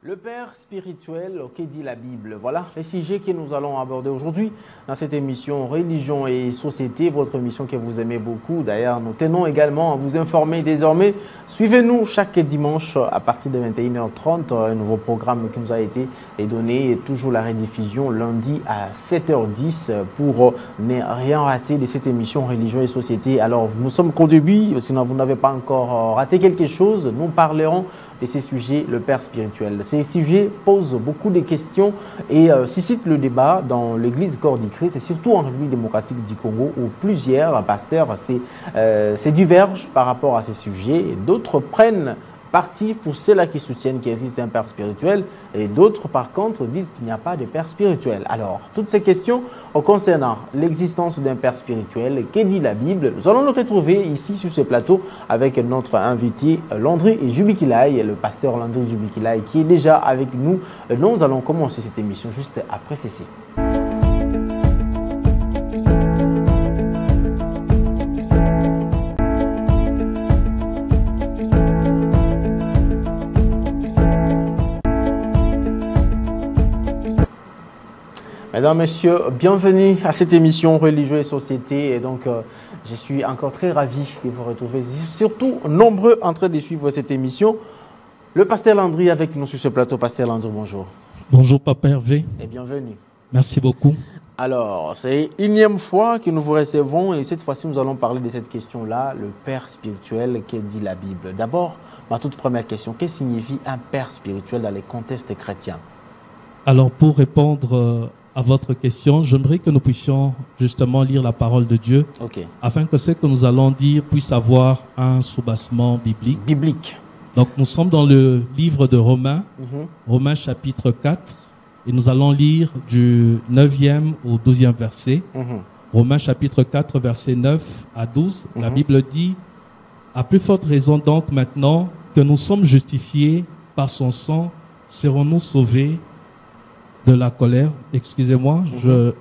Le Père spirituel, que dit la Bible? Voilà les sujets que nous allons aborder aujourd'hui dans cette émission Religion et Société, votre émission que vous aimez beaucoup. D'ailleurs, nous tenons également à vous informer désormais. Suivez-nous chaque dimanche à partir de 21h30, un nouveau programme qui nous a été donné et toujours la rediffusion lundi à 7h10 pour ne rien rater de cette émission Religion et Société. Alors, nous sommes qu'au début parce que vous n'avez pas encore raté quelque chose. Nous parlerons de ces sujets, le Père spirituel. Ces sujets posent beaucoup de questions et suscitent le débat dans l'Église Corps du Christ et surtout en République démocratique du Congo où plusieurs pasteurs se divergent par rapport à ces sujets et d'autres prennent parti pour ceux-là qui soutiennent qu'il existe un Père spirituel et d'autres par contre disent qu'il n'y a pas de Père spirituel. Alors, toutes ces questions concernant l'existence d'un Père spirituel, que dit la Bible, nous allons le retrouver ici sur ce plateau avec notre invité Landry Jubikilaï, le pasteur Landry Jubikilaï qui est déjà avec nous. Nous allons commencer cette émission juste après ceci. Mesdames, Messieurs, bienvenue à cette émission Religion et Société. Et donc, je suis encore très ravi de vous retrouver, surtout nombreux en train de suivre cette émission. Le pasteur Landry avec nous sur ce plateau. Pasteur Landry, bonjour. Bonjour, Papa Hervé. Et bienvenue. Merci beaucoup. Alors, c'est l'énième fois que nous vous recevons et cette fois-ci, nous allons parler de cette question-là, le Père spirituel, que dit la Bible. D'abord, ma toute première question, que signifie un Père spirituel dans les contextes chrétiens? Alors, pour répondre à votre question, j'aimerais que nous puissions justement lire la parole de Dieu afin que ce que nous allons dire puisse avoir un soubassement biblique. Donc, nous sommes dans le livre de Romains, Romains chapitre 4, et nous allons lire du 9e au 12e verset. Romains chapitre 4, verset 9 à 12. La Bible dit, « À plus forte raison donc maintenant que nous sommes justifiés par son sang, serons-nous sauvés de la colère ?» Excusez-moi,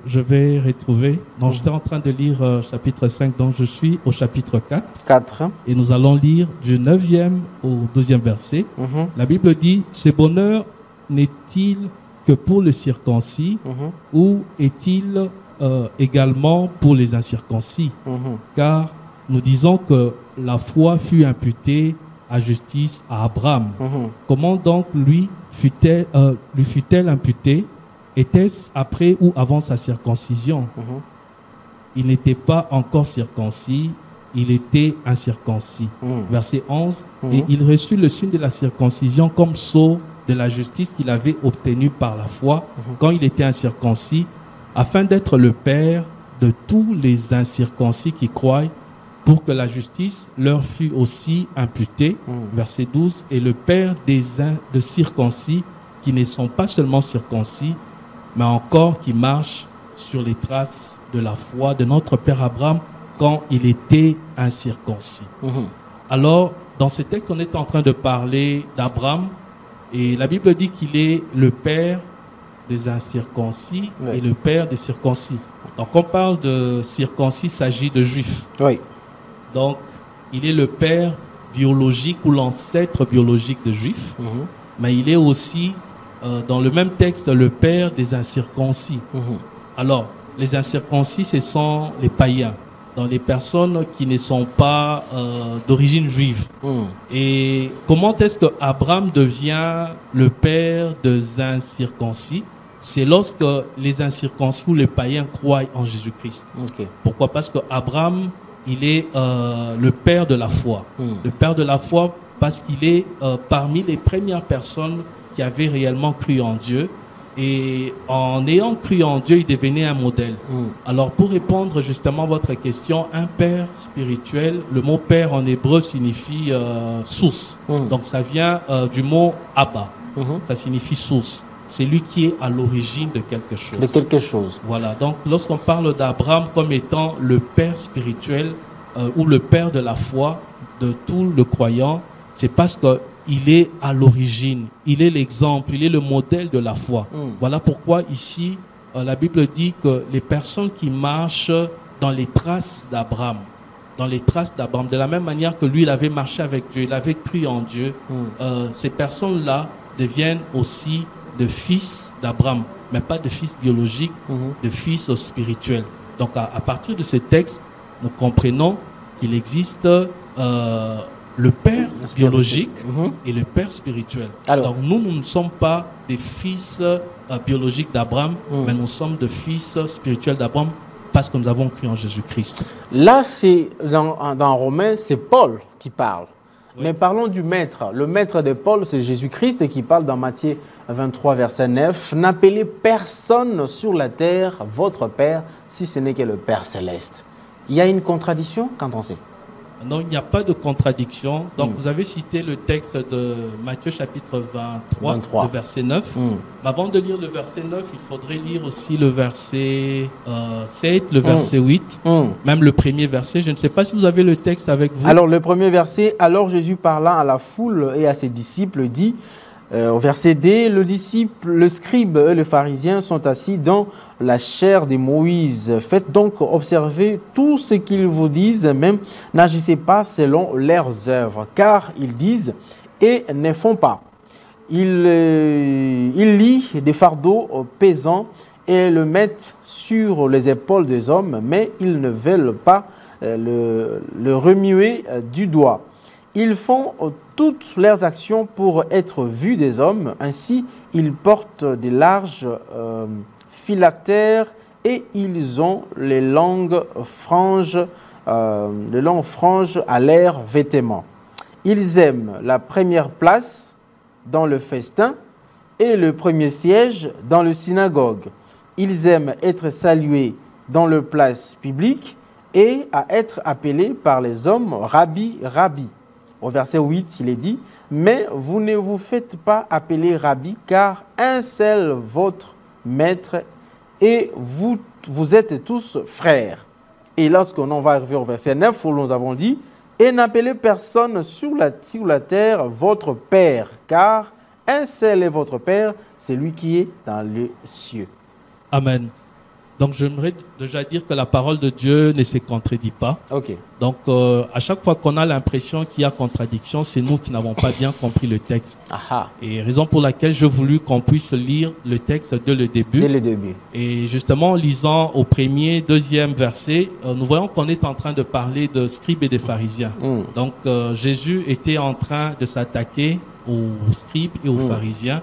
je vais retrouver. Donc, j'étais en train de lire chapitre 5, donc je suis au chapitre 4. Et nous allons lire du 9e au 12e verset. La Bible dit, « Ce bonheur n'est-il que pour le circoncis ou est-il également pour les incirconcis? Car nous disons que la foi fut imputée à justice à Abraham. Comment donc lui fut-elle imputée? Était-ce après ou avant sa circoncision? Il n'était pas encore circoncis, il était incirconcis. Verset 11. Et il reçut le signe de la circoncision comme sceau de la justice qu'il avait obtenue par la foi quand il était incirconcis, afin d'être le père de tous les incirconcis qui croient, pour que la justice leur fût aussi imputée. Verset 12. Et le père de circoncis qui ne sont pas seulement circoncis, mais encore qui marchent sur les traces de la foi de notre père Abraham quand il était incirconcis. Alors, dans ce texte, on est en train de parler d'Abraham et la Bible dit qu'il est le père des incirconcis et le père des circoncis. Donc, quand on parle de circoncis, il s'agit de juifs. Donc, il est le père biologique ou l'ancêtre biologique de juifs, mais il est aussi, dans le même texte, le père des incirconcis. Alors, les incirconcis, ce sont les païens, donc les personnes qui ne sont pas d'origine juive. Et comment est-ce que Abraham devient le père des incirconcis? C'est lorsque les incirconcis ou les païens croient en Jésus-Christ. Pourquoi? Parce que Abraham, il est le père de la foi. Le père de la foi parce qu'il est parmi les premières personnes qui avaient réellement cru en Dieu. Et en ayant cru en Dieu, il devenait un modèle. Alors, pour répondre justement à votre question, un père spirituel, le mot père en hébreu signifie source. Donc, ça vient du mot Abba. Ça signifie source. C'est lui qui est à l'origine de quelque chose. De quelque chose. Voilà. Donc, lorsqu'on parle d'Abraham comme étant le père spirituel ou le père de la foi de tout le croyant, c'est parce qu'il est à l'origine. Il est l'exemple, il est le modèle de la foi. Voilà pourquoi ici, la Bible dit que les personnes qui marchent dans les traces d'Abraham, de la même manière que lui, il avait marché avec Dieu, il avait cru en Dieu, ces personnes-là deviennent aussi de fils d'Abraham, mais pas de fils biologiques, de fils spirituels. Donc à partir de ce texte, nous comprenons qu'il existe le père biologique et le père spirituel. Alors, donc nous ne sommes pas des fils biologiques d'Abraham, mais nous sommes des fils spirituels d'Abraham parce que nous avons cru en Jésus-Christ. Là, c'est dans Romains, c'est Paul qui parle. Oui. Mais parlons du maître. Le maître de Paul, c'est Jésus-Christ qui parle dans Matthieu 23, verset 9. « N'appelez personne sur la terre votre Père, si ce n'est que le Père céleste. » Il y a une contradiction quand on sait. Non, il n'y a pas de contradiction. Donc, vous avez cité le texte de Matthieu chapitre 23. Le verset 9. Avant de lire le verset 9, il faudrait lire aussi le verset 7, le verset 8, même le premier verset. Je ne sais pas si vous avez le texte avec vous. Alors, le premier verset, « Alors Jésus parlant à la foule et à ses disciples dit, au verset D, le disciple, le scribe et le pharisien sont assis dans la chaire de Moïse. Faites donc observer tout ce qu'ils vous disent, même n'agissez pas selon leurs œuvres, car ils disent et ne font pas. Ils lient des fardeaux pesants et le mettent sur les épaules des hommes, mais ils ne veulent pas le remuer du doigt. Ils font toutes leurs actions pour être vus des hommes. Ainsi, ils portent des larges phylactères et ils ont les longues franges à leurs vêtements. Ils aiment la première place dans le festin et le premier siège dans le synagogue. Ils aiment être salués dans le place publique et à être appelés par les hommes Rabbi, Rabbi. Au verset 8, il est dit, « Mais vous ne vous faites pas appeler Rabbi, car un seul votre maître, et vous êtes tous frères. » Et lorsqu'on va arriver au verset 9, où nous avons dit, « Et n'appelez personne sur la terre votre Père, car un seul est votre Père, c'est lui qui est dans les cieux. » Amen. Donc, j'aimerais déjà dire que la parole de Dieu ne se contredit pas. Okay. Donc, à chaque fois qu'on a l'impression qu'il y a contradiction, c'est nous qui n'avons pas bien compris le texte. Aha. Et raison pour laquelle j'ai voulu qu'on puisse lire le texte dès le début. Dès le début. Et justement, en lisant au premier, deuxième verset, nous voyons qu'on est en train de parler de scribes et des pharisiens. Donc, Jésus était en train de s'attaquer aux scribes et aux pharisiens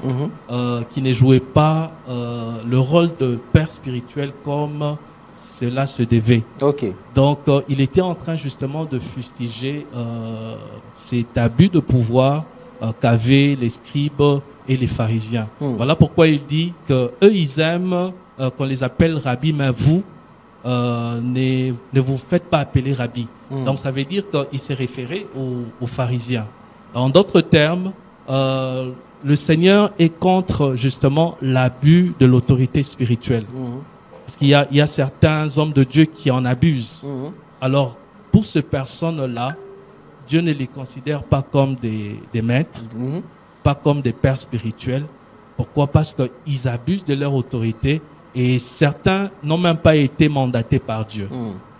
qui ne jouaient pas le rôle de père spirituel comme cela se devait. Okay. Donc, il était en train justement de fustiger cet abus de pouvoir qu'avaient les scribes et les pharisiens. Voilà pourquoi il dit que eux ils aiment qu'on les appelle rabbi, mais vous, ne vous faites pas appeler rabbi. Donc, ça veut dire qu'il s'est référé aux pharisiens. En d'autres termes, le Seigneur est contre justement l'abus de l'autorité spirituelle. Parce qu'il y a certains hommes de Dieu qui en abusent. Alors, pour ces personnes-là, Dieu ne les considère pas comme des maîtres, pas comme des pères spirituels. Pourquoi? Parce qu'ils abusent de leur autorité et certains n'ont même pas été mandatés par Dieu.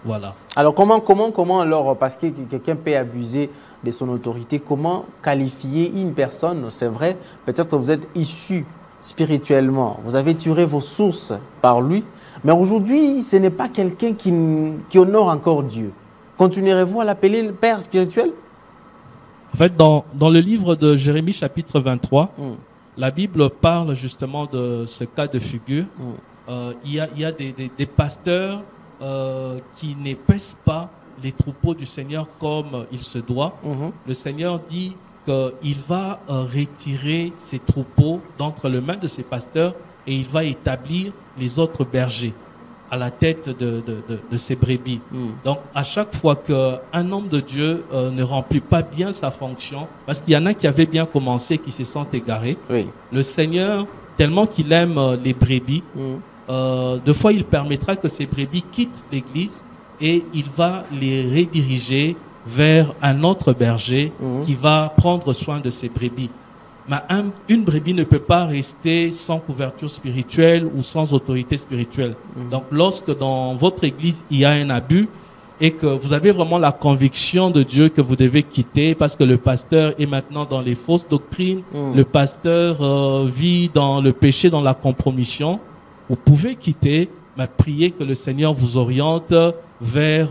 Voilà. Alors, comment alors, parce que quelqu'un peut abuser de son autorité, comment qualifier une personne? C'est vrai, peut-être que vous êtes issu spirituellement, vous avez tiré vos sources par lui, mais aujourd'hui, ce n'est pas quelqu'un qui honore encore Dieu. Continuerez-vous à l'appeler le Père spirituel? En fait, dans le livre de Jérémie chapitre 23, la Bible parle justement de ce cas de figure. Il y a des pasteurs qui n'épaissent pas les troupeaux du Seigneur comme il se doit. Le Seigneur dit qu'il va retirer ses troupeaux d'entre les mains de ses pasteurs et il va établir les autres bergers à la tête de ces brebis. Donc, à chaque fois qu'un homme de Dieu ne remplit pas bien sa fonction, parce qu'il y en a qui avaient bien commencé, qui se sont égarés, le Seigneur, tellement qu'il aime les brebis, des fois, il permettra que ces brebis quittent l'église et il va les rediriger vers un autre berger qui va prendre soin de ces brebis. Mais une brebis ne peut pas rester sans couverture spirituelle ou sans autorité spirituelle. Donc, lorsque dans votre église, il y a un abus, et que vous avez vraiment la conviction de Dieu que vous devez quitter parce que le pasteur est maintenant dans les fausses doctrines, le pasteur vit dans le péché, dans la compromission, vous pouvez quitter, mais prier que le Seigneur vous oriente vers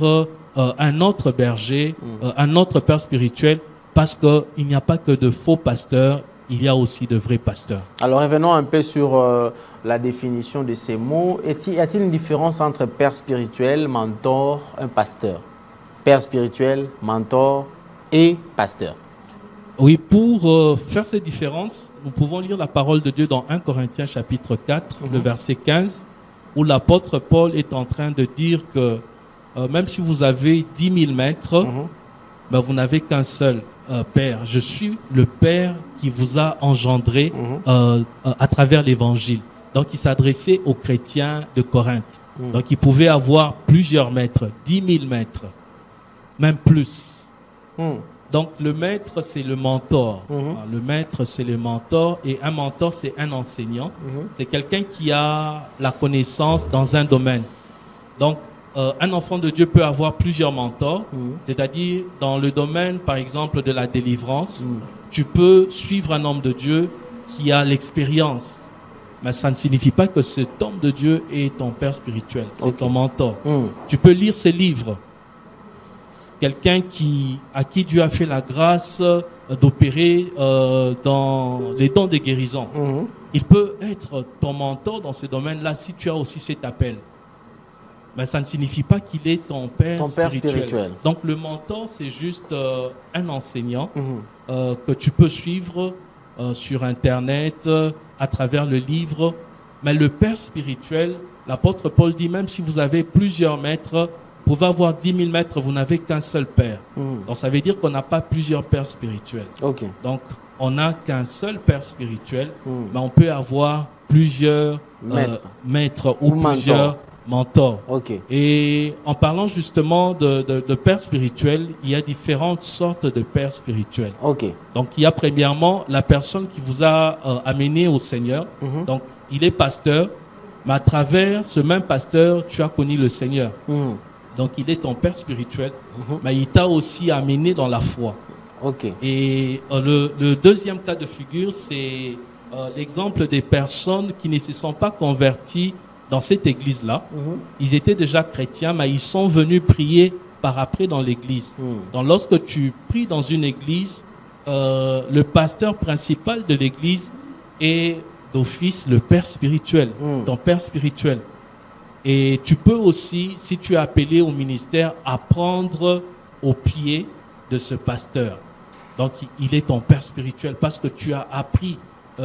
un autre berger, un autre père spirituel, parce qu'il n'y a pas que de faux pasteurs, il y a aussi de vrais pasteurs. Alors revenons un peu sur la définition de ces mots. Y a-t-il une différence entre père spirituel, mentor, un pasteur? Père spirituel, mentor et pasteur. Oui, pour faire ces différences, nous pouvons lire la parole de Dieu dans 1 Corinthiens chapitre 4, le verset 15, où l'apôtre Paul est en train de dire que même si vous avez 10 000 maîtres, ben, vous n'avez qu'un seul Père. Je suis le Père qui vous a engendré à travers l'Évangile. Donc, il s'adressait aux chrétiens de Corinthe. Donc, il pouvait avoir plusieurs maîtres, 10 000 maîtres, même plus. Donc, le maître, c'est le mentor. Le maître, c'est le mentor. Et un mentor, c'est un enseignant. C'est quelqu'un qui a la connaissance dans un domaine. Donc, un enfant de Dieu peut avoir plusieurs mentors. C'est-à-dire, dans le domaine, par exemple, de la délivrance, tu peux suivre un homme de Dieu qui a l'expérience. Mais ça ne signifie pas que cet homme de Dieu est ton père spirituel. C'est ton mentor. Tu peux lire ses livres. Quelqu'un à qui Dieu a fait la grâce d'opérer dans les dons de guérison. Il peut être ton mentor dans ce domaine-là si tu as aussi cet appel. Mais ça ne signifie pas qu'il est ton père spirituel. Donc le mentor, c'est juste un enseignant que tu peux suivre sur Internet, à travers le livre. Mais le père spirituel, l'apôtre Paul dit, même si vous avez plusieurs maîtres, vous pouvez avoir 10 000 maîtres, vous n'avez qu'un seul père. Donc ça veut dire qu'on n'a pas plusieurs pères spirituels. Donc on n'a qu'un seul père spirituel, mais on peut avoir plusieurs maîtres ou plusieurs mentors. Et en parlant justement de pères spirituels, il y a différentes sortes de pères spirituels. Donc il y a premièrement la personne qui vous a amené au Seigneur. Donc il est pasteur, mais à travers ce même pasteur, tu as connu le Seigneur. Donc il est ton père spirituel, mais il t'a aussi amené dans la foi. Et le deuxième cas de figure, c'est l'exemple des personnes qui ne se sont pas converties dans cette église-là. Ils étaient déjà chrétiens, mais ils sont venus prier par après dans l'église. Donc lorsque tu pries dans une église, le pasteur principal de l'église est d'office le père spirituel, ton père spirituel. Et tu peux aussi, si tu es appelé au ministère, apprendre au pied de ce pasteur. Donc il est ton père spirituel parce que tu as appris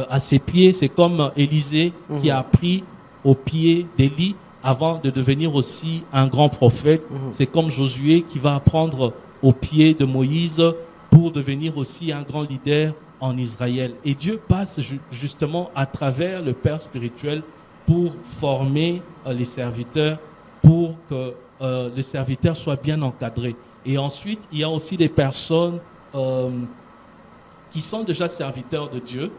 à ses pieds. C'est comme Élisée qui a appris au pied d'Élie avant de devenir aussi un grand prophète. C'est comme Josué qui va apprendre au pied de Moïse pour devenir aussi un grand leader en Israël. Et Dieu passe justement à travers le père spirituel pour former les serviteurs, pour que les serviteurs soient bien encadrés. Et ensuite, il y a aussi des personnes qui sont déjà serviteurs de Dieu,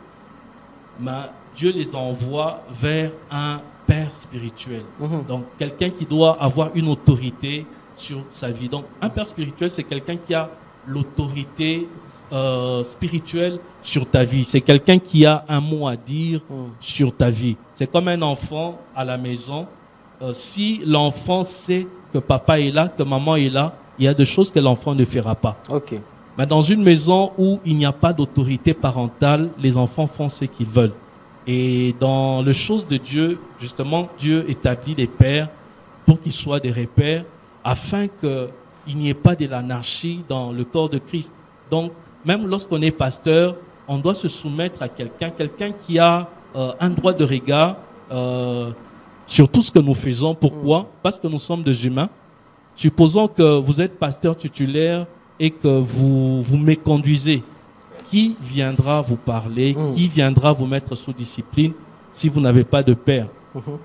mais Dieu les envoie vers un père spirituel. Donc, quelqu'un qui doit avoir une autorité sur sa vie. Donc, un père spirituel, c'est quelqu'un qui a l'autorité spirituelle sur ta vie. C'est quelqu'un qui a un mot à dire sur ta vie. C'est comme un enfant à la maison. Si l'enfant sait que papa est là, que maman est là, il y a des choses que l'enfant ne fera pas. Mais dans une maison où il n'y a pas d'autorité parentale, les enfants font ce qu'ils veulent. Et dans les choses de Dieu, justement, Dieu établit des pères pour qu'ils soient des repères afin qu'il n'y ait pas de l'anarchie dans le corps de Christ. Donc, même lorsqu'on est pasteur, on doit se soumettre à quelqu'un qui a un droit de regard sur tout ce que nous faisons. Pourquoi? Parce que nous sommes des humains. Supposons que vous êtes pasteur titulaire et que vous méconduisez. Qui viendra vous parler? Qui viendra vous mettre sous discipline si vous n'avez pas de père?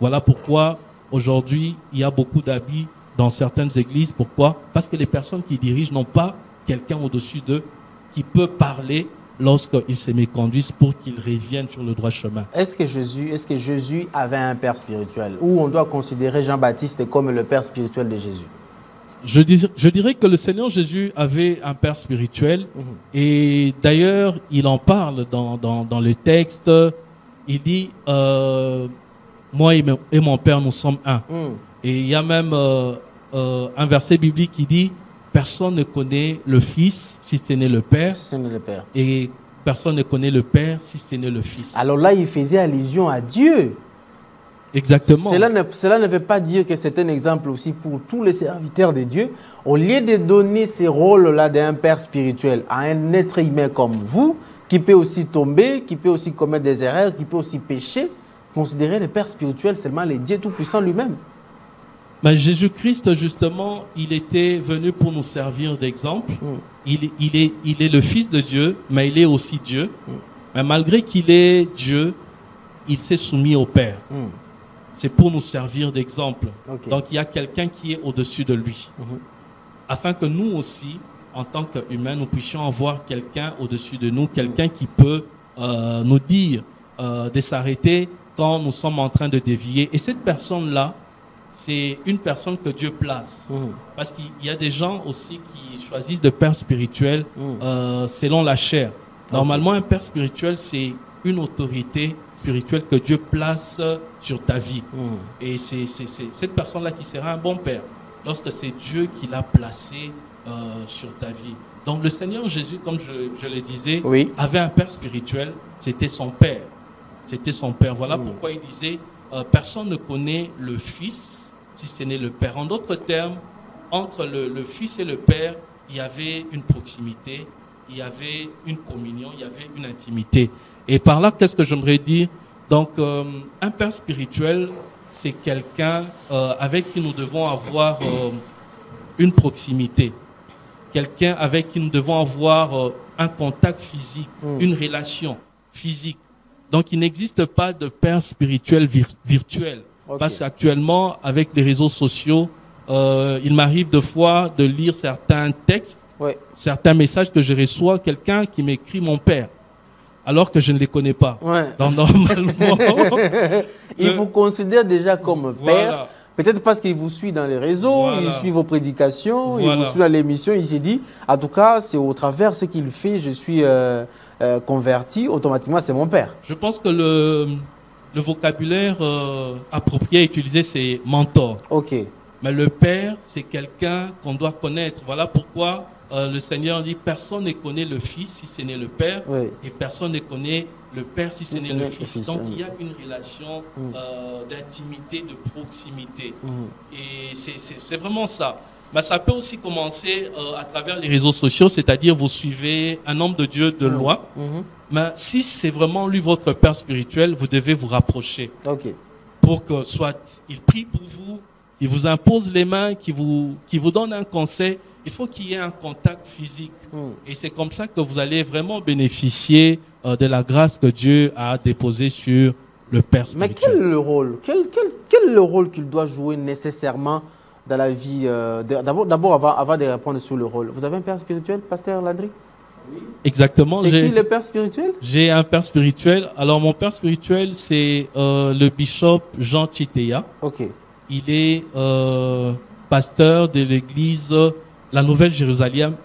Voilà pourquoi aujourd'hui, il y a beaucoup d'abus dans certaines églises. Pourquoi? Parce que les personnes qui dirigent n'ont pas quelqu'un au-dessus d'eux qui peut parler lorsqu'ils se méconduisent pour qu'ils reviennent sur le droit chemin. Est-ce que Jésus avait un père spirituel? Ou on doit considérer Jean-Baptiste comme le père spirituel de Jésus? Je dirais que le Seigneur Jésus avait un Père spirituel et d'ailleurs il en parle dans le texte. Il dit moi et mon Père nous sommes un. Et il y a même un verset biblique qui dit personne ne connaît le Fils si ce n'est le Père. Si ce n'est le Père. Et personne ne connaît le Père si ce n'est le Fils. Alors là, il faisait allusion à Dieu. Exactement. Cela ne veut pas dire que c'est un exemple aussi pour tous les serviteurs de Dieu. Au lieu de donner ces rôles-là d'un père spirituel à un être humain comme vous, qui peut aussi tomber, qui peut aussi commettre des erreurs, qui peut aussi pécher, considérez le père spirituel seulement le Dieu Tout-Puissant lui-même. Mais Jésus-Christ, justement, il était venu pour nous servir d'exemple. Il est le Fils de Dieu, mais il est aussi Dieu. Mais malgré qu'il est Dieu, il s'est soumis au Père. C'est pour nous servir d'exemple. Donc, il y a quelqu'un qui est au-dessus de lui. Afin que nous aussi, en tant qu'humains, nous puissions avoir quelqu'un au-dessus de nous, quelqu'un qui peut nous dire de s'arrêter quand nous sommes en train de dévier. Et cette personne-là, c'est une personne que Dieu place. Parce qu'il y a des gens aussi qui choisissent de père spirituel selon la chair. Normalement, un père spirituel, c'est une autorité spirituelle que Dieu place sur ta vie. Et c'est cette personne-là qui sera un bon père lorsque c'est Dieu qui l'a placé sur ta vie. Donc le Seigneur Jésus, comme je le disais, avait un père spirituel, c'était son père. C'était son père. Voilà pourquoi il disait, personne ne connaît le Fils si ce n'est le Père. En d'autres termes, entre le Fils et le Père, il y avait une proximité, il y avait une communion, il y avait une intimité. Et par là, qu'est-ce que j'aimerais dire? Donc, un père spirituel, c'est quelqu'un avec qui nous devons avoir une proximité. Quelqu'un avec qui nous devons avoir un contact physique, une relation physique. Donc, il n'existe pas de père spirituel virtuel. Parce qu'actuellement, avec les réseaux sociaux, il m'arrive de fois de lire certains textes, certains messages que je reçois, quelqu'un qui m'écrit mon père, alors que je ne les connais pas. Donc, normalement, il vous considère déjà comme père. Peut-être parce qu'il vous suit dans les réseaux, il suit vos prédications, il vous suit dans l'émission, il s'est dit, en tout cas, c'est au travers de ce qu'il fait, je suis converti, automatiquement, c'est mon père. Je pense que le vocabulaire approprié à utiliser, c'est mentor. Mais le père, c'est quelqu'un qu'on doit connaître. Voilà pourquoi le Seigneur dit, personne ne connaît le Fils si ce n'est le Père, et personne ne connaît le Père si ce n'est le Fils. Donc il y a une relation d'intimité, de proximité. Et c'est vraiment ça. Mais ça peut aussi commencer à travers les réseaux sociaux, c'est-à-dire vous suivez un homme de Dieu de loin. Mais si c'est vraiment lui votre père spirituel, vous devez vous rapprocher. Pour que soit il prie pour vous, il vous impose les mains, qu'il vous donne un conseil. Il faut qu'il y ait un contact physique. Et c'est comme ça que vous allez vraiment bénéficier de la grâce que Dieu a déposée sur le père spirituel. Mais quel est le rôle? Quel est le rôle qu'il doit jouer nécessairement dans la vie? D'abord, avant de répondre sur le rôle, vous avez un père spirituel, pasteur Landry? Oui. Exactement. C'est qui le père spirituel? J'ai un père spirituel. Alors, mon père spirituel, c'est le bishop Jean Chitea. Il est pasteur de l'église La Nouvelle Jérusalem,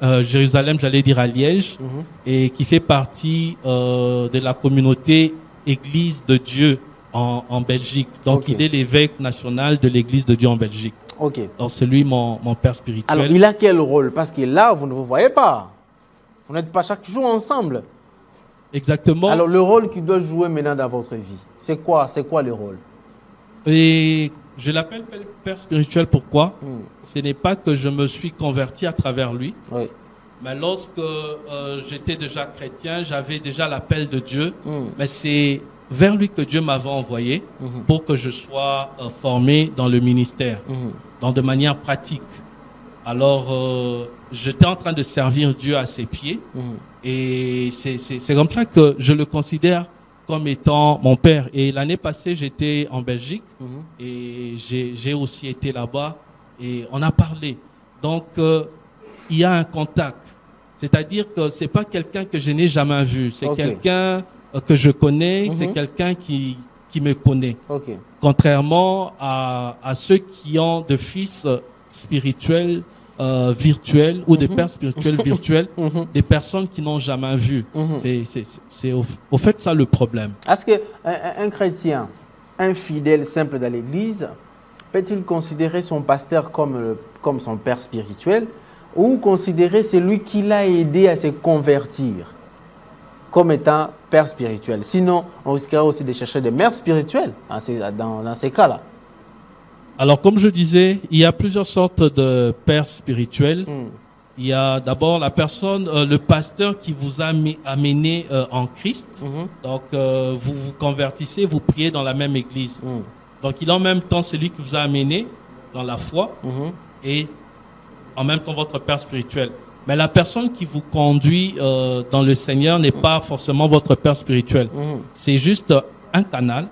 j'allais dire à Liège, et qui fait partie de la communauté Église de Dieu en Belgique. Donc, il est l'évêque national de l'Église de Dieu en Belgique. Donc, c'est lui mon père spirituel. Alors, il a quel rôle? Parce que là, vous ne vous voyez pas. Vous n'êtes pas chaque jour ensemble. Exactement. Alors, le rôle qu'il doit jouer maintenant dans votre vie, c'est quoi le rôle? Et je l'appelle père spirituel, pourquoi? Ce n'est pas que je me suis converti à travers lui, mais lorsque j'étais déjà chrétien, j'avais déjà l'appel de Dieu, mais c'est vers lui que Dieu m'avait envoyé pour que je sois formé dans le ministère, de manière pratique. Alors, j'étais en train de servir Dieu à ses pieds, et c'est comme ça que je le considère comme étant mon père. Et l'année passée, j'étais en Belgique et j'ai aussi été là-bas et on a parlé. Donc, il y a un contact. C'est-à-dire que c'est pas quelqu'un que je n'ai jamais vu. C'est quelqu'un que je connais, c'est quelqu'un qui me connaît. Contrairement à ceux qui ont de fils spirituels virtuels ou des pères spirituels virtuels, des personnes qui n'ont jamais vu. C'est au fait ça le problème. Est-ce qu'un chrétien, un fidèle simple dans l'église, peut-il considérer son pasteur comme son père spirituel ou considérer celui qui l'a aidé à se convertir comme étant père spirituel? Sinon, on risquera aussi de chercher des mères spirituelles dans ces cas-là. Alors, comme je disais, il y a plusieurs sortes de pères spirituels. Il y a d'abord la personne, le pasteur qui vous a amené en Christ. Donc, vous vous convertissez, vous priez dans la même église. Donc, il est en même temps celui qui vous a amené dans la foi et en même temps votre père spirituel. Mais la personne qui vous conduit dans le Seigneur n'est pas forcément votre père spirituel. C'est juste un canal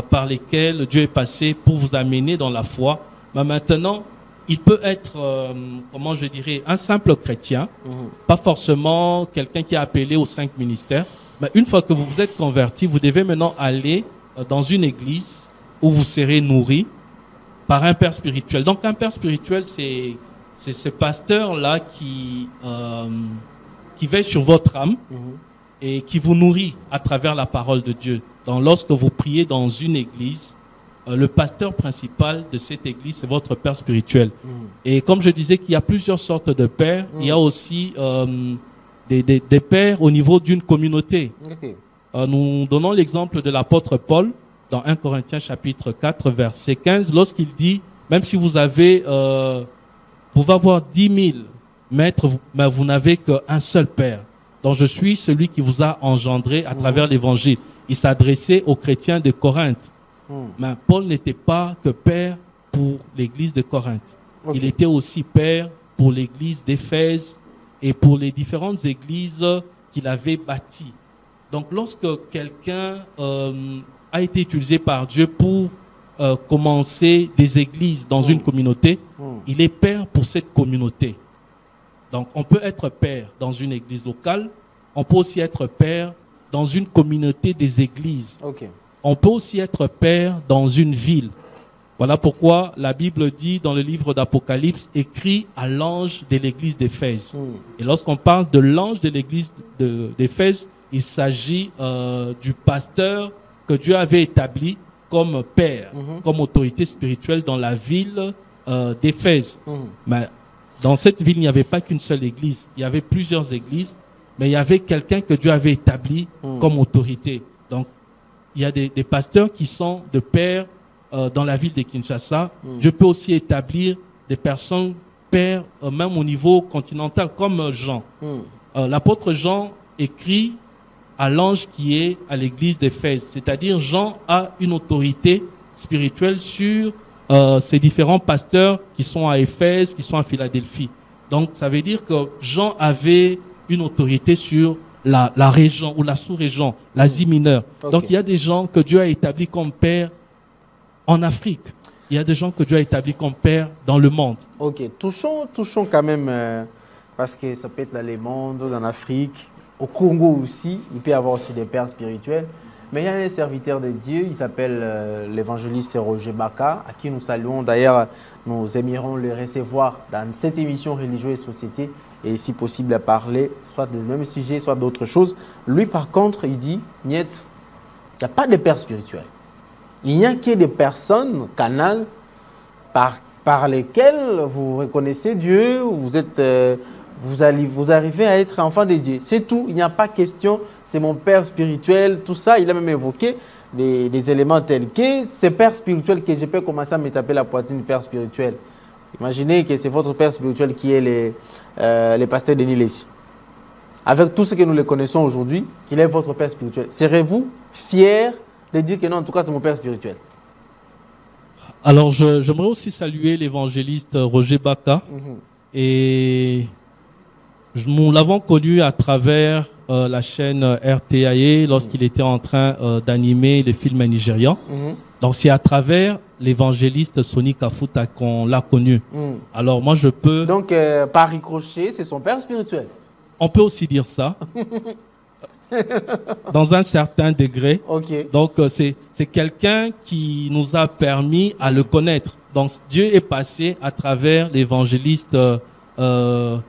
par lequel Dieu est passé pour vous amener dans la foi. Mais maintenant, il peut être, comment je dirais, un simple chrétien, pas forcément quelqu'un qui est appelé aux 5 ministères. Mais une fois que vous vous êtes converti, vous devez maintenant aller dans une église où vous serez nourri par un père spirituel. Donc un père spirituel, c'est ce pasteur-là qui veille sur votre âme et qui vous nourrit à travers la parole de Dieu. Donc, lorsque vous priez dans une église, le pasteur principal de cette église, c'est votre père spirituel. Et comme je disais qu'il y a plusieurs sortes de pères, il y a aussi des pères au niveau d'une communauté. Nous donnons l'exemple de l'apôtre Paul dans 1 Corinthiens chapitre 4, verset 15, lorsqu'il dit, même si vous avez, vous pouvez avoir 10 000 maîtres, mais vous n'avez qu'un seul père. Donc, je suis celui qui vous a engendré à travers l'évangile. Il s'adressait aux chrétiens de Corinthe. Mais Paul n'était pas que père pour l'église de Corinthe. Il était aussi père pour l'église d'Éphèse et pour les différentes églises qu'il avait bâties. Donc, lorsque quelqu'un a été utilisé par Dieu pour commencer des églises dans une communauté, il est père pour cette communauté. Donc, on peut être père dans une église locale, on peut aussi être père dans une communauté des églises. On peut aussi être père dans une ville. Voilà pourquoi la Bible dit dans le livre d'Apocalypse, écrit à l'ange de l'église d'Éphèse. Et lorsqu'on parle de l'ange de l'église d'Éphèse, il s'agit du pasteur que Dieu avait établi comme père, comme autorité spirituelle dans la ville d'Éphèse. Mais dans cette ville, il n'y avait pas qu'une seule église. Il y avait plusieurs églises, mais il y avait quelqu'un que Dieu avait établi comme autorité. Donc, il y a des pasteurs qui sont de pères dans la ville de Kinshasa. Dieu peut aussi établir des personnes pères, même au niveau continental, comme Jean. L'apôtre Jean écrit à l'ange qui est à l'église d'Éphèse. C'est-à-dire, Jean a une autorité spirituelle sur ces différents pasteurs qui sont à Éphèse, qui sont à Philadelphie. Donc, ça veut dire que Jean avait une autorité sur la région ou la sous-région, l'Asie mineure. Donc, il y a des gens que Dieu a établis comme pères en Afrique. Il y a des gens que Dieu a établis comme pères dans le monde. Ok, touchons quand même, parce que ça peut être dans le monde, en Afrique, au Congo aussi, il peut y avoir aussi des pères spirituels. Mais il y a un serviteur de Dieu, il s'appelle l'évangéliste Roger Baka, à qui nous saluons. D'ailleurs, nous aimerions le recevoir dans cette émission Religion et Société, et si possible à parler soit des mêmes sujets, soit d'autres choses. Lui, par contre, il dit, niet, il n'y a pas de père spirituel. Il n'y a que des personnes, canal, par lesquelles vous reconnaissez Dieu, vous arrivez à être enfant de Dieu. C'est tout, il n'y a pas question, c'est mon père spirituel, tout ça. Il a même évoqué des éléments tels que ces pères spirituels que je peux commencer à me taper la poitrine du père spirituel. Imaginez que c'est votre père spirituel qui est le pasteur Denis Lessi. Avec tout ce que nous le connaissons aujourd'hui, qu'il est votre père spirituel. Serez-vous fier de dire que non, en tout cas, c'est mon père spirituel? Alors, j'aimerais aussi saluer l'évangéliste Roger Baka. Et nous l'avons connu à travers la chaîne RTAE lorsqu'il était en train d'animer les films nigérians. Donc, c'est à travers l'évangéliste Sonny Kafuta qu'on l'a connu. Alors, moi, je peux... Donc, par ricochet, c'est son père spirituel. On peut aussi dire ça. Dans un certain degré. Donc, c'est quelqu'un qui nous a permis à le connaître. Donc Dieu est passé à travers l'évangéliste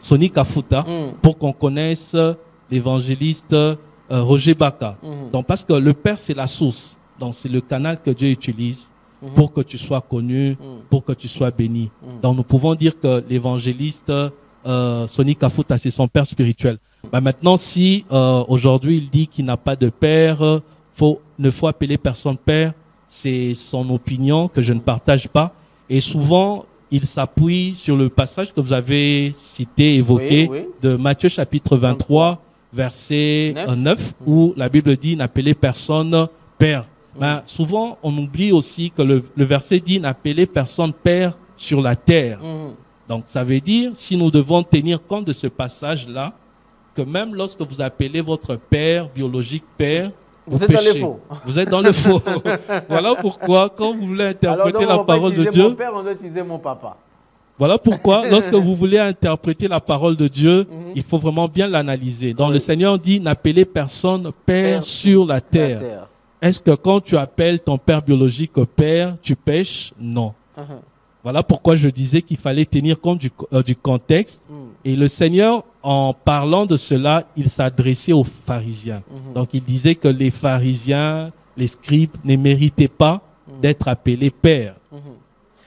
Sonny Kafuta pour qu'on connaisse l'évangéliste Roger Baka. Donc parce que le Père c'est la source. Donc c'est le canal que Dieu utilise pour que tu sois connu, pour que tu sois béni. Donc nous pouvons dire que l'évangéliste Sonny Kafuta c'est son père spirituel. Bah maintenant si aujourd'hui il dit qu'il n'a pas de père, ne faut appeler personne père, c'est son opinion que je ne partage pas. Et souvent, il s'appuie sur le passage que vous avez cité, évoqué, de Matthieu chapitre 23, verset 9, où la Bible dit « N'appelez personne père ». Ben, souvent, on oublie aussi que le verset dit « N'appelez personne père sur la terre ». Donc, ça veut dire, si nous devons tenir compte de ce passage-là, que même lorsque vous appelez votre père biologique père, vous êtes dans le faux. Vous êtes dans le faux. Voilà pourquoi, quand vous voulez interpréter la parole de Dieu, mon père, on doit utiliser mon papa. Voilà pourquoi, lorsque vous voulez interpréter la parole de Dieu, il faut vraiment bien l'analyser. Donc, le Seigneur dit, n'appelez personne père sur la terre. Est-ce que quand tu appelles ton père biologique père, tu pêches? Non. Voilà pourquoi je disais qu'il fallait tenir compte du contexte. Et le Seigneur, en parlant de cela, il s'adressait aux pharisiens. Donc, il disait que les pharisiens, les scribes, ne méritaient pas d'être appelés pères.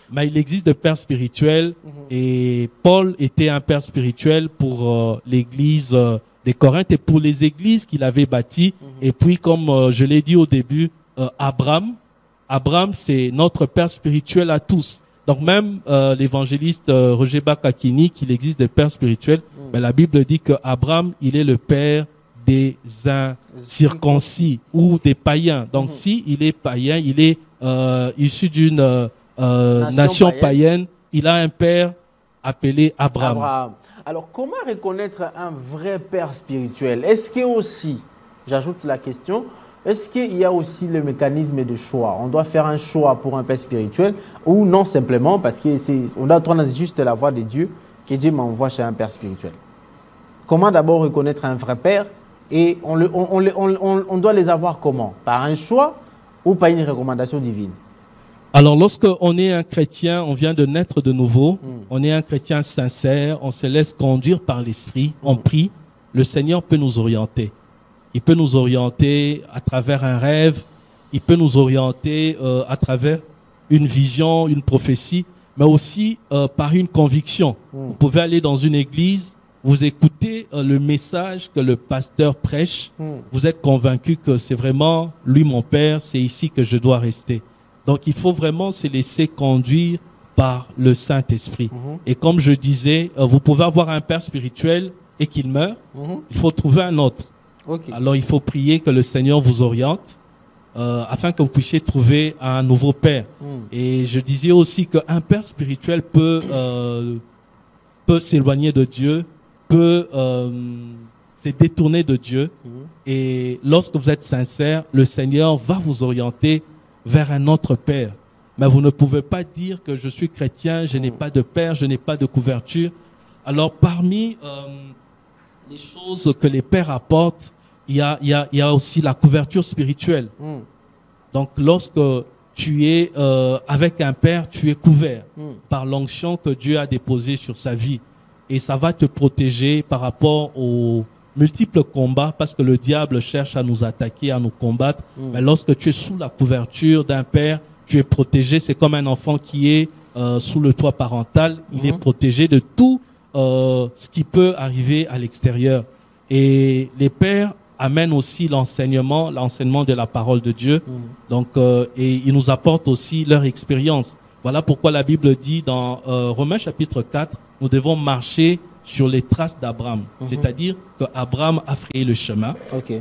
Mais il existe des pères spirituels et Paul était un père spirituel pour l'église des Corinthes et pour les églises qu'il avait bâties. Et puis, comme je l'ai dit au début, Abraham, c'est notre père spirituel à tous. Donc même l'évangéliste Roger Bakakini, qu'il existe des pères spirituels, mais la Bible dit que Abraham, il est le père des incirconcis ou des païens. Donc si il est païen, il est issu d'une nation païenne, il a un père appelé Abraham. Alors comment reconnaître un vrai père spirituel? Est-ce que aussi, j'ajoute la question, est-ce qu'il y a aussi le mécanisme de choix? On doit faire un choix pour un père spirituel ou non simplement parce qu'on doit attendre juste la voix de Dieu, que Dieu m'envoie chez un père spirituel? Comment d'abord reconnaître un vrai père et on doit les avoir comment? Par un choix ou par une recommandation divine? Alors lorsqu'on est un chrétien, on vient de naître de nouveau, on est un chrétien sincère, on se laisse conduire par l'Esprit, on prie, le Seigneur peut nous orienter. Il peut nous orienter à travers un rêve, il peut nous orienter à travers une vision, une prophétie, mais aussi par une conviction. Vous pouvez aller dans une église, vous écoutez le message que le pasteur prêche, vous êtes convaincu que c'est vraiment lui mon père, c'est ici que je dois rester. Donc il faut vraiment se laisser conduire par le Saint-Esprit. Et comme je disais, vous pouvez avoir un père spirituel et qu'il meurt, il faut trouver un autre. Alors il faut prier que le Seigneur vous oriente afin que vous puissiez trouver un nouveau père. Et je disais aussi qu'un père spirituel peut s'éloigner de Dieu, peut se détourner de Dieu. Et lorsque vous êtes sincère, le Seigneur va vous orienter vers un autre père. Mais vous ne pouvez pas dire que je suis chrétien, je n'ai pas de père, je n'ai pas de couverture. Alors parmi les choses que les pères apportent, il y a aussi la couverture spirituelle. Donc, lorsque tu es avec un père, tu es couvert par l'onction que Dieu a déposée sur sa vie. Et ça va te protéger par rapport aux multiples combats, parce que le diable cherche à nous attaquer, à nous combattre. Mais lorsque tu es sous la couverture d'un père, tu es protégé. C'est comme un enfant qui est sous le toit parental. Il est protégé de tout ce qui peut arriver à l'extérieur. Et les pères amènent aussi l'enseignement de la parole de Dieu. Donc, et ils nous apportent aussi leur expérience. Voilà pourquoi la Bible dit dans Romains chapitre 4, nous devons marcher sur les traces d'Abraham. C'est-à-dire qu'Abraham a frayé le chemin.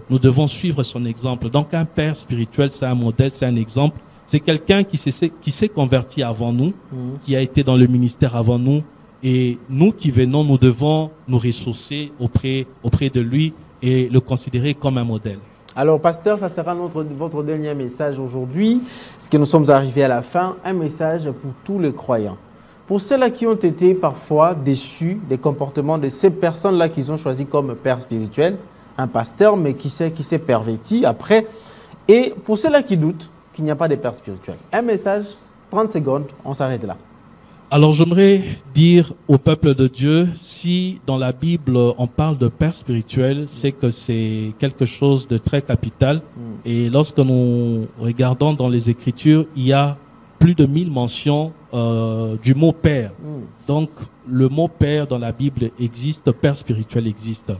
Nous devons suivre son exemple. Donc, un père spirituel, c'est un modèle, c'est un exemple. C'est quelqu'un qui s'est converti avant nous, qui a été dans le ministère avant nous. Et nous qui venons, nous devons nous ressourcer auprès de lui et le considérer comme un modèle. Alors, pasteur, ça sera votre dernier message aujourd'hui, parce que nous sommes arrivés à la fin, un message pour tous les croyants. Pour ceux-là qui ont été parfois déçus des comportements de ces personnes-là qu'ils ont choisi comme père spirituel, un pasteur, mais qui s'est perverti après. Et pour ceux-là qui doutent qu'il n'y a pas de père spirituel, un message, 30 secondes, on s'arrête là. Alors j'aimerais dire au peuple de Dieu, si dans la Bible on parle de père spirituel, c'est que c'est quelque chose de très capital. Et lorsque nous regardons dans les Écritures, il y a plus de 1000 mentions du mot père. Donc le mot père dans la Bible existe, père spirituel existe.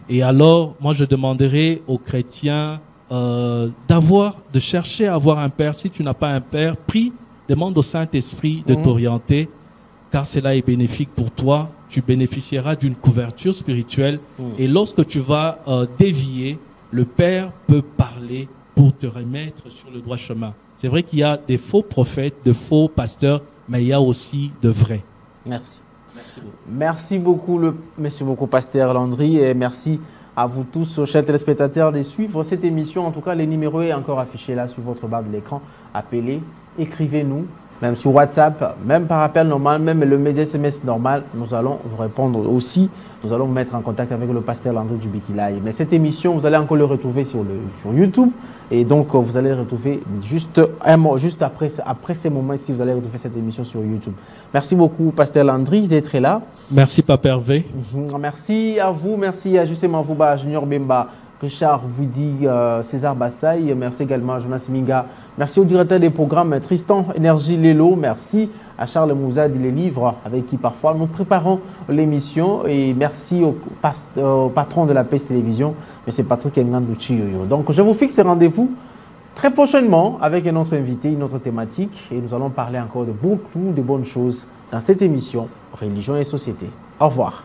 Et alors moi je demanderais aux chrétiens de chercher à avoir un père. Si tu n'as pas un père, prie, demande au Saint-Esprit de t'orienter, car cela est bénéfique pour toi. Tu bénéficieras d'une couverture spirituelle. Et lorsque tu vas dévier, le Père peut parler pour te remettre sur le droit chemin. C'est vrai qu'il y a des faux prophètes, de faux pasteurs, mais il y a aussi de vrais. Merci. Merci beaucoup. Merci beaucoup, Pasteur Landry, et merci à vous tous, chers téléspectateurs, de suivre cette émission. En tout cas, le numéro est encore affiché là sur votre barre de l'écran. Appelez, écrivez-nous, même sur WhatsApp, même par appel normal, même le média SMS normal. Nous allons vous répondre aussi. Nous allons vous mettre en contact avec le pasteur Landry Djubikilaye. Mais cette émission, vous allez encore le retrouver sur YouTube. Et donc, vous allez le retrouver juste après ces moments ici, vous allez retrouver cette émission sur YouTube. Merci beaucoup, pasteur Landry, d'être là. Merci, Papa Hervé. Merci à vous. Merci à Justement Vouba, Junior Bemba, Richard Vudi, César Bassaï. Merci également à Jonas Minga. Merci au directeur des programmes Tristan Énergie Lelo. Merci à Charles Mouzad, les livres avec qui parfois nous préparons l'émission. Et merci au patron de la PES Télévision, M. Patrick Ngandouchi. Donc je vous fixe rendez-vous très prochainement avec un autre invité, une autre thématique. Et nous allons parler encore de beaucoup de bonnes choses dans cette émission Religion et Société. Au revoir.